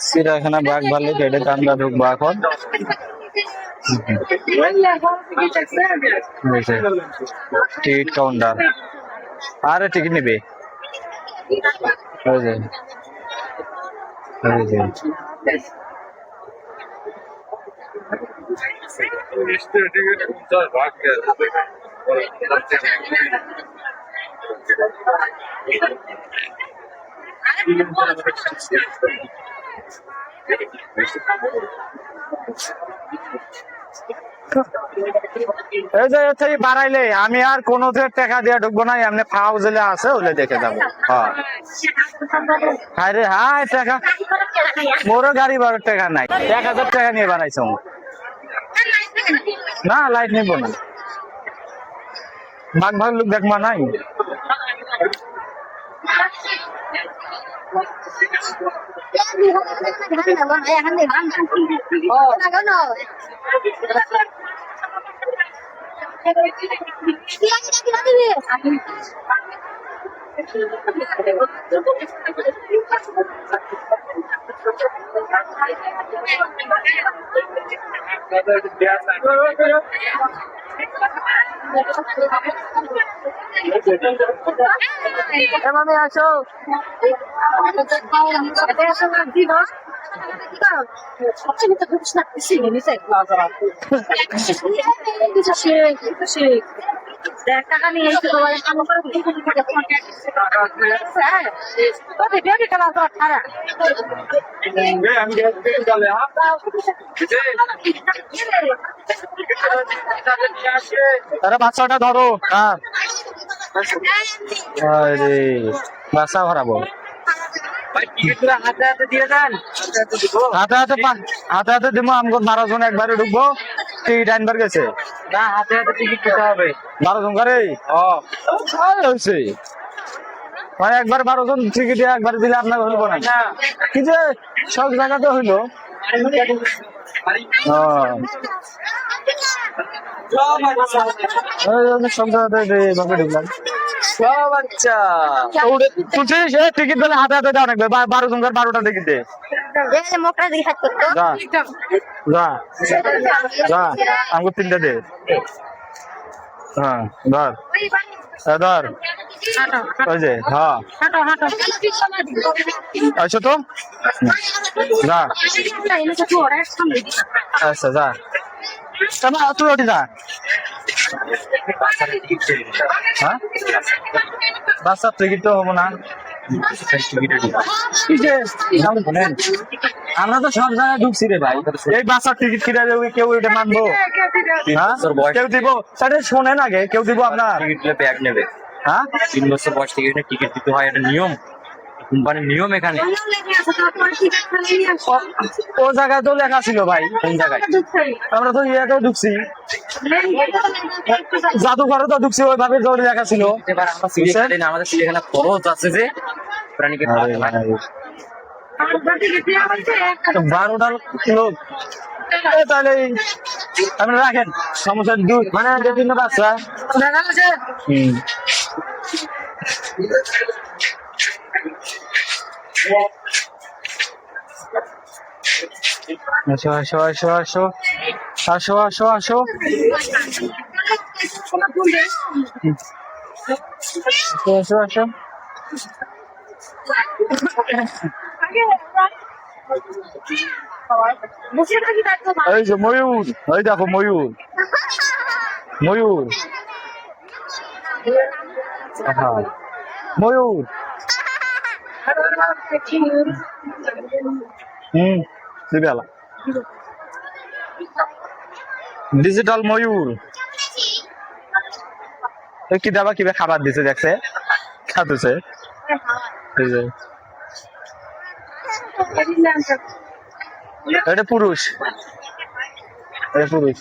চিড়িয়াখানা বাঘ ভাল্লুক এটা আমরা ঢুকবো এখন। টিকিট কাউন্টার, আরে টিকিট নিবে এই যে বাড়াইলে আমি আর কোনো টাকা দিয়ে ঢুকবো না, এমনি ফাও জেলে আছে ওলে দেখে যাবো। হ্যাঁ রে হ্যাঁ, টাকা মোরও গাড়ি ভাড়ার টাকা নাই, 1000 টাকা নিয়ে বানাইছ না, লাইট নিবো না, বাঘ ভাল্লুক দেখবা নাই। এভাবে আসো টাকা নিয়ে এসে তারা বাচ্চাটা ধরো। হ্যাঁ বাচ্চা ভরাবো, হাতে হাতে দিয়ে দেন, হাতে হাতে দিব। আমি 12 জন একবারে ঢুকবো, টিকিট আনবার গেছে না, হাতে হাতে টিকিট দিতে হবে 12 জন করে। হয়েছে মানে একবার 12 জন টিকিট একবার দিলে আপনার হইব না, কি যে সব জায়গাতে হইলো। সব জায়গাতে ঢুকলাম। টিকিট দিলে হাতে হাতে দেওয়া লাগবে, 12 জন 12টা টিকিট দে। আমাকে 3টা দে। হ্যাঁ ধর ধর, ওই যে হ্যাঁ আচ্ছা তো যা, আচ্ছা যা তুই ওটি যা। হ্যাঁ বাচ্চার টিকিট তো হবো না, আমরা তো সব জায়গায় ঢুকছি রে ভাই, এই বাচ্চার টিকিট কিনে কেউ এটা মানবো? কেউ দিব? শোনেন আগে, কেউ দিব আপনার ব্যাগ নেবে? হ্যাঁ 3 বছর বয়স থেকে টিকিট দিতে হয়, এটা নিয়ম, কোম্পানির নিয়ম। এখানে ও জায়গায় তো লেখা ছিল ভাই, কোন জায়গায়? আমরা তো ইয়েতেও ঢুকছি, জাদুঘরে তো ঢুকছি, ওইভাবে লেখা ছিল। এবার আমাদের চিড়িয়াখানা খরচ আছে যে প্রাণীকে 12টা লোক, তাহলে আপনি রাখেন, সমস্যা দূর মানে 2-3টা বাচ্চা। আসো আসো আসো আসো আসো আসো আসো আসো আসো। এই যে ময়ূর, ওই দেখো ময়ূর, ময়ূর ময়ূর। ডিজিটাল ময়ূর কি দেবা, কিভাবে খাবার দিছে দেখছে, খাতেছে। এটা পুরুষ, এটা পুরুষ।